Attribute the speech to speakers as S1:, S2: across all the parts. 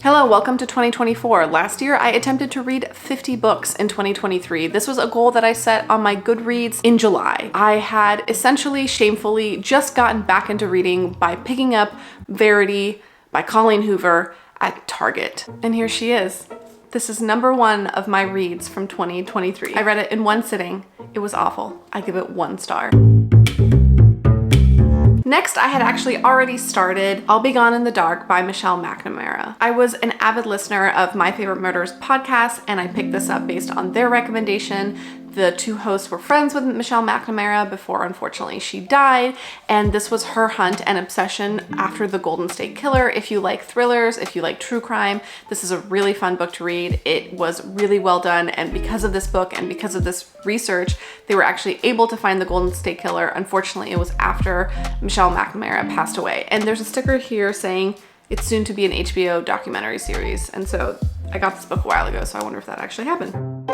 S1: Hello, welcome to 2024. Last year, I attempted to read 50 books in 2023. This was a goal that I set on my Goodreads in July. I had essentially, shamefully, just gotten back into reading by picking up Verity by Colleen Hoover at Target. And here she is. This is number one of my reads from 2023. I read it in one sitting. It was awful. I give it 1 star. Next, I had actually already started I'll Be Gone in the Dark by Michelle McNamara. I was an avid listener of My Favorite Murders podcast, and I picked this up based on their recommendation. The two hosts were friends with Michelle McNamara before, unfortunately, she died, and this was her hunt and obsession after the Golden State Killer. If you like thrillers, if you like true crime, this is a really fun book to read. It was really well done, and because of this book and because of this research, they were actually able to find the Golden State Killer. Unfortunately, it was after Michelle McNamara passed away. And there's a sticker here saying it's soon to be an HBO documentary series, and so I got this book a while ago, so I wonder if that actually happened.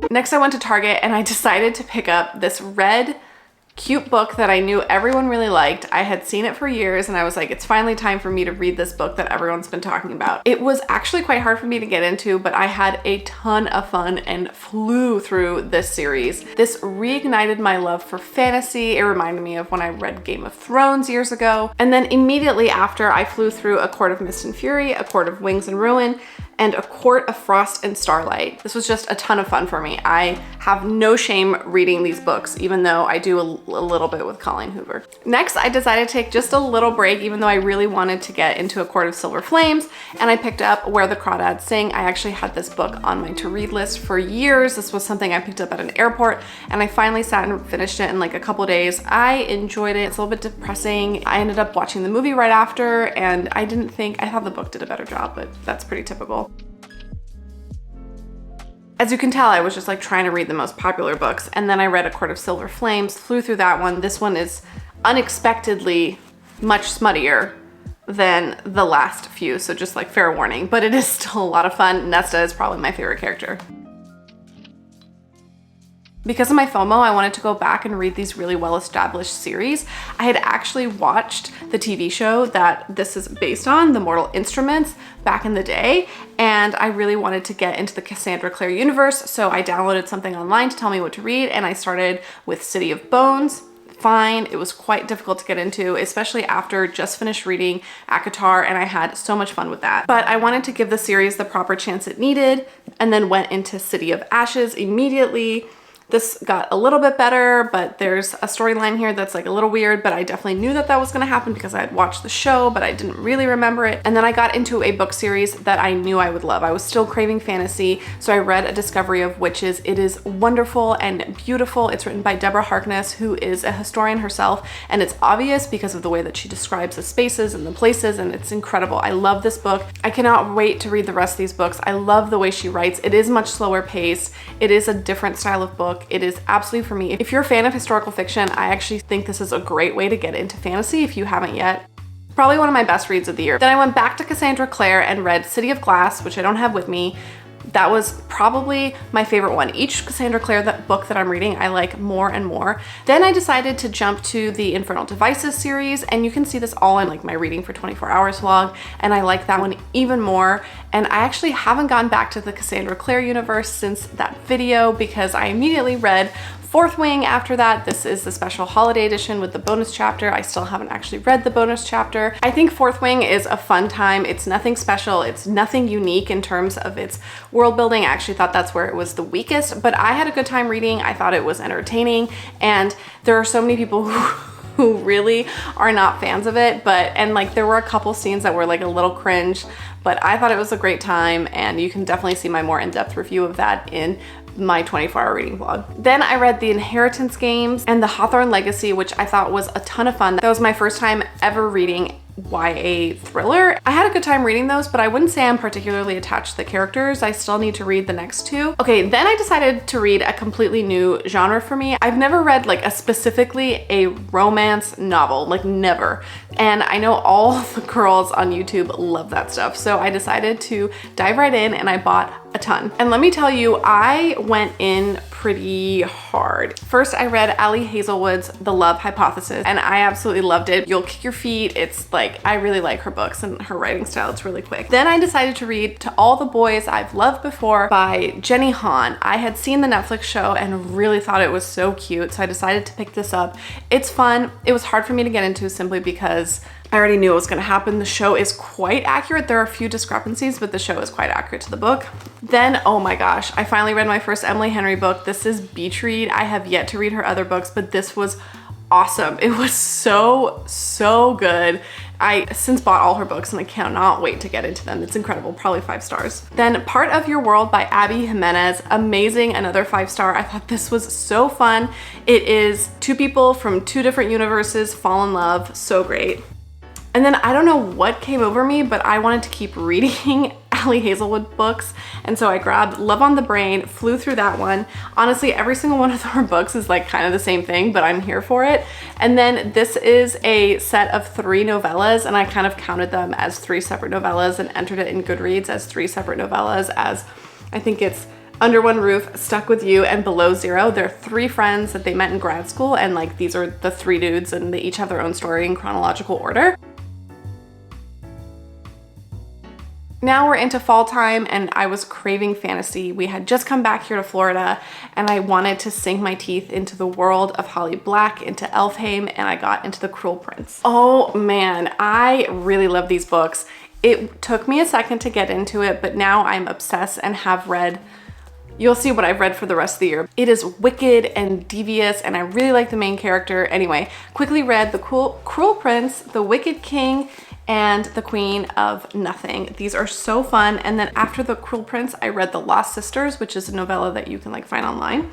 S1: Next, I went to Target and I decided to pick up this red, cute book that I knew everyone really liked. I had seen it for years and I was like, it's finally time for me to read this book that everyone's been talking about. It was actually quite hard for me to get into, but I had a ton of fun and flew through this series. This reignited my love for fantasy. It reminded me of when I read Game of Thrones years ago. And then immediately after, I flew through A Court of Mist and Fury, A Court of Wings and Ruin, and A Court of Frost and Starlight. This was just a ton of fun for me. I have no shame reading these books, even though I do a little bit with Colleen Hoover. Next, I decided to take just a little break, even though I really wanted to get into A Court of Silver Flames, and I picked up Where the Crawdads Sing. I actually had this book on my to-read list for years. This was something I picked up at an airport, and I finally sat and finished it in like a couple days. I enjoyed it. It's a little bit depressing. I ended up watching the movie right after, and I thought the book did a better job, but that's pretty typical. As you can tell, I was just like trying to read the most popular books, and then I read A Court of Silver Flames, flew through that one. This one is unexpectedly much smuttier than the last few, so just like fair warning, but it is still a lot of fun. Nesta is probably my favorite character. Because of my FOMO, I wanted to go back and read these really well-established series. I had actually watched the TV show that this is based on, The Mortal Instruments, back in the day, and I really wanted to get into the Cassandra Clare universe, so I downloaded something online to tell me what to read, and I started with City of Bones. Fine. It was quite difficult to get into, especially after just finished reading ACOTAR, and I had so much fun with that. But I wanted to give the series the proper chance it needed, and then went into City of Ashes immediately. This got a little bit better, but there's a storyline here that's like a little weird, but I definitely knew that that was gonna happen because I had watched the show, but I didn't really remember it. And then I got into a book series that I knew I would love. I was still craving fantasy, so I read A Discovery of Witches. It is wonderful and beautiful. It's written by Deborah Harkness, who is a historian herself, and it's obvious because of the way that she describes the spaces and the places, and it's incredible. I love this book. I cannot wait to read the rest of these books. I love the way she writes. It is much slower paced. It is a different style of book. It is absolutely for me. If you're a fan of historical fiction, I actually think this is a great way to get into fantasy if you haven't yet. Probably one of my best reads of the year. Then I went back to Cassandra Clare and read City of Glass, which I don't have with me. That was probably my favorite one. Each Cassandra Clare book that I'm reading, I like more and more. Then I decided to jump to the Infernal Devices series, and you can see this all in like my Reading for 24 Hours vlog, and I like that one even more. And I actually haven't gone back to the Cassandra Clare universe since that video because I immediately read Fourth Wing after that. This is the special holiday edition with the bonus chapter. I still haven't actually read the bonus chapter. I think Fourth Wing is a fun time. It's nothing special. It's nothing unique in terms of its world building. I actually thought that's where it was the weakest, but I had a good time reading. I thought it was entertaining, and there are so many people who really are not fans of it, and like there were a couple scenes that were like a little cringe, but I thought it was a great time, and you can definitely see my more in-depth review of that in my 24-hour reading vlog. Then I read The Inheritance Games and The Hawthorne Legacy, which I thought was a ton of fun. That was my first time ever reading YA thriller. I had a good time reading those, but I wouldn't say I'm particularly attached to the characters. I still need to read the next two. Okay, then I decided to read a completely new genre for me. I've never read like specifically a romance novel, like never. And I know all the girls on YouTube love that stuff. So I decided to dive right in, and I bought a ton. And let me tell you, I went in pretty hard. First, I read Ali Hazelwood's The Love Hypothesis, and I absolutely loved it. You'll kick your feet. It's like, I really like her books and her writing style. It's really quick. Then I decided to read To All the Boys I've Loved Before by Jenny Han. I had seen the Netflix show and really thought it was so cute, so I decided to pick this up. It's fun. It was hard for me to get into simply because I already knew what was gonna happen. The show is quite accurate. There are a few discrepancies, but the show is quite accurate to the book. Then, oh my gosh, I finally read my first Emily Henry book. This is Beach Read. I have yet to read her other books, but this was awesome. It was so good. I since bought all her books and I cannot wait to get into them. It's incredible, probably 5 stars. Then Part of Your World by Abby Jimenez, amazing, another 5-star. I thought this was so fun. It is 2 people from 2 different universes fall in love, so great. And then I don't know what came over me, but I wanted to keep reading Ali Hazelwood books. And so I grabbed Love on the Brain, flew through that one. Honestly, every single one of her books is like kind of the same thing, but I'm here for it. And then this is a set of 3 novellas, and I kind of counted them as 3 separate novellas and entered it in Goodreads as 3 separate novellas, as I think it's Under One Roof, Stuck With You, and Below Zero. They're 3 friends that they met in grad school, and like these are the 3 dudes, and they each have their own story in chronological order. Now we're into fall time and I was craving fantasy. We had just come back here to Florida and I wanted to sink my teeth into the world of Holly Black, into Elfhame, and I got into The Cruel Prince. Oh man, I really love these books. It took me a second to get into it, but now I'm obsessed and have read, you'll see what I've read for the rest of the year. It is wicked and devious and I really like the main character. Anyway, quickly read The Cruel Prince, The Wicked King, and The Queen of Nothing. These are so fun. And then after The Cruel Prince, I read The Lost Sisters, which is a novella that you can like find online.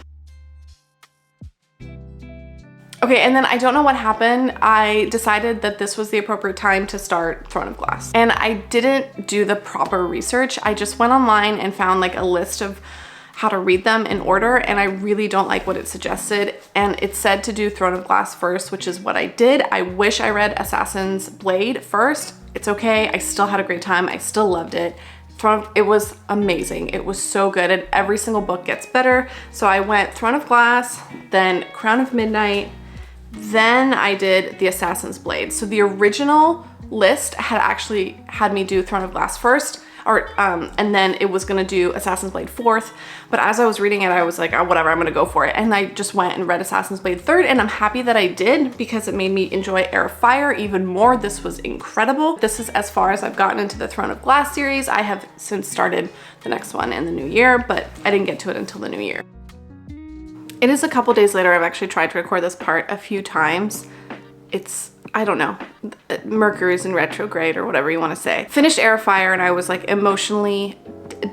S1: Okay, and then I don't know what happened. I decided that this was the appropriate time to start Throne of Glass. And I didn't do the proper research. I just went online and found like a list of how to read them in order, and I really don't like what it suggested. And it said to do Throne of Glass first, which is what I did. I wish I read Assassin's Blade first. It's okay, I still had a great time. I still loved it. It was amazing. It was so good, and every single book gets better. So I went Throne of Glass, then Crown of Midnight, then I did the Assassin's Blade. So the original list had actually had me do Throne of Glass first, and then it was gonna do Assassin's Blade 4th. But as I was reading it, I was like, oh, whatever, I'm gonna go for it. And I just went and read Assassin's Blade 3rd, and I'm happy that I did because it made me enjoy Heir of Fire even more. This was incredible. This is as far as I've gotten into the Throne of Glass series. I have since started the next one in the new year, but I didn't get to it until the new year. It is a couple days later. I've actually tried to record this part a few times. It's, I don't know, Mercury's in retrograde or whatever you want to say. Finished Heir of Fire and I was like emotionally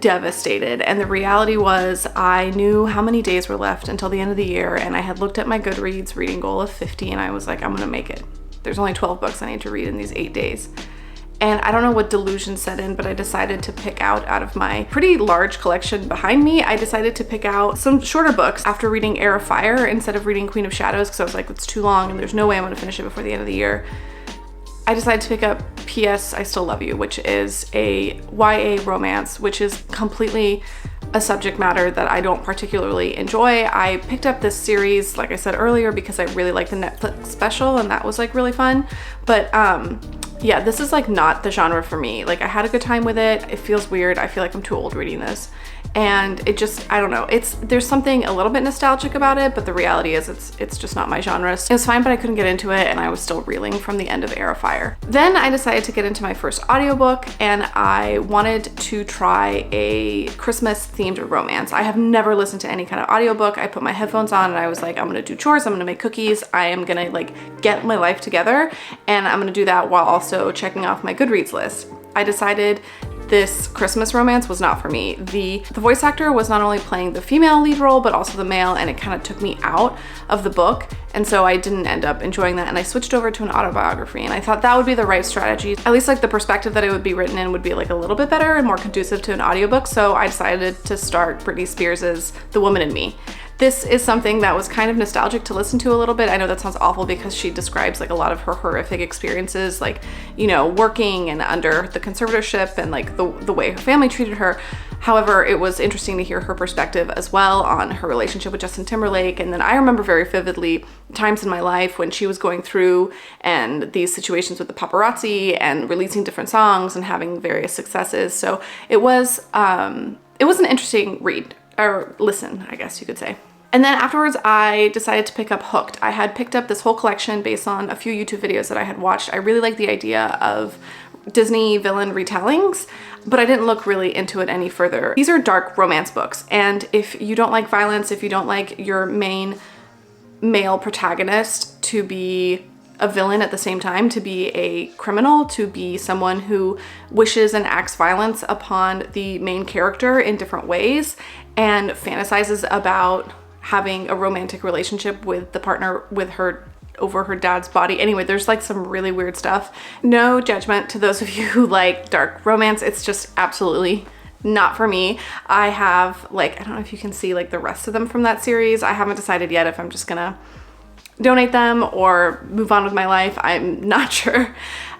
S1: devastated. And the reality was I knew how many days were left until the end of the year, and I had looked at my Goodreads reading goal of 50 and I was like, I'm gonna make it. There's only 12 books I need to read in these 8 days. And I don't know what delusion set in, but I decided to pick out of my pretty large collection behind me, I decided to pick out some shorter books after reading Heir of Fire instead of reading Queen of Shadows, because I was like, it's too long and there's no way I'm gonna finish it before the end of the year. I decided to pick up P.S. I Still Love You, which is a YA romance, which is completely a subject matter that I don't particularly enjoy. I picked up this series, like I said earlier, because I really like the Netflix special and that was like really fun. But yeah, this is like not the genre for me. Like I had a good time with it. It feels weird. I feel like I'm too old reading this. And it just, I don't know. There's something a little bit nostalgic about it, but the reality is it's just not my genre. So it was fine, but I couldn't get into it and I was still reeling from the end of Heir of Fire. Then I decided to get into my first audiobook and I wanted to try a Christmas themed romance. I have never listened to any kind of audiobook. I put my headphones on and I was like, I'm gonna do chores, I'm gonna make cookies, I am gonna like get my life together, and I'm gonna do that while also checking off my Goodreads list. I decided this Christmas romance was not for me. The voice actor was not only playing the female lead role, but also the male, and it kind of took me out of the book. And so I didn't end up enjoying that. And I switched over to an autobiography, and I thought that would be the right strategy. At least like the perspective that it would be written in would be like a little bit better and more conducive to an audiobook. So I decided to start Britney Spears's The Woman in Me. This is something that was kind of nostalgic to listen to a little bit. I know that sounds awful because she describes like a lot of her horrific experiences, like, you know, working and under the conservatorship and like the way her family treated her. However, it was interesting to hear her perspective as well on her relationship with Justin Timberlake. And then I remember very vividly times in my life when she was going through and these situations with the paparazzi and releasing different songs and having various successes. So it was an interesting read, or listen, I guess you could say. And then afterwards, I decided to pick up Hooked. I had picked up this whole collection based on a few YouTube videos that I had watched. I really like the idea of Disney villain retellings, but I didn't look really into it any further. These are dark romance books, and if you don't like violence, if you don't like your main male protagonist to be a villain at the same time, to be a criminal, to be someone who wishes and acts violence upon the main character in different ways and fantasizes about having a romantic relationship with the partner with her over her dad's body. Anyway, there's like some really weird stuff. No judgment to those of you who like dark romance. It's just absolutely not for me. I have like, I don't know if you can see like the rest of them from that series. I haven't decided yet if I'm just gonna donate them or move on with my life. I'm not sure.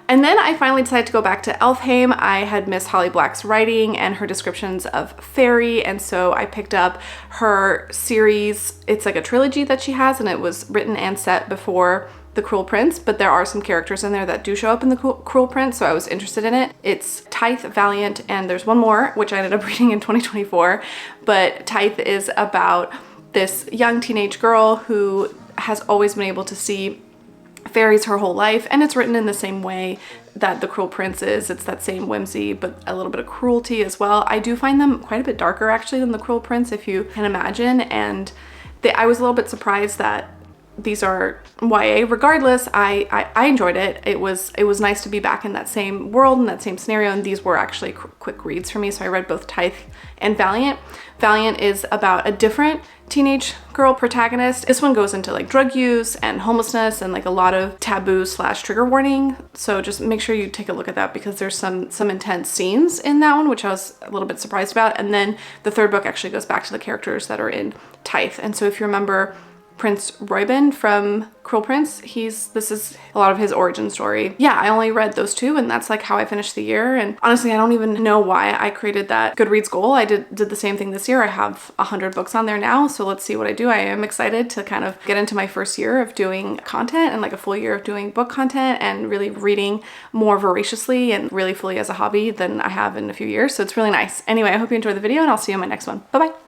S1: And then I finally decided to go back to Elfhame. I had missed Holly Black's writing and her descriptions of fairy, and so I picked up her series. It's like a trilogy that she has, and it was written and set before The Cruel Prince, but there are some characters in there that do show up in The Cruel Prince, so I was interested in it. It's Tithe, Valiant, and there's one more, which I ended up reading in 2024, but Tithe is about this young teenage girl who has always been able to see fairies her whole life, and it's written in the same way that The Cruel Prince is. It's that same whimsy, but a little bit of cruelty as well. I do find them quite a bit darker actually than The Cruel Prince, if you can imagine, and I was a little bit surprised that these are YA. Regardless, I enjoyed it. It was nice to be back in that same world and that same scenario, and these were actually quick reads for me, so I read both Tithe and Valiant. Valiant is about a different teenage girl protagonist. This one goes into like drug use and homelessness and like a lot of taboo / trigger warning. So just make sure you take a look at that because there's some intense scenes in that one, which I was a little bit surprised about. And then the third book actually goes back to the characters that are in Tithe. And so if you remember Prince Reuben from Cruel Prince, this is a lot of his origin story. Yeah, I only read those two, and that's like how I finished the year. And honestly, I don't even know why I created that Goodreads goal. I did the same thing this year. I have 100 books on there now, so let's see what I do. I am excited to kind of get into my first year of doing content and like a full year of doing book content and really reading more voraciously and really fully as a hobby than I have in a few years. So it's really nice. Anyway, I hope you enjoyed the video, and I'll see you in my next one. Bye-bye.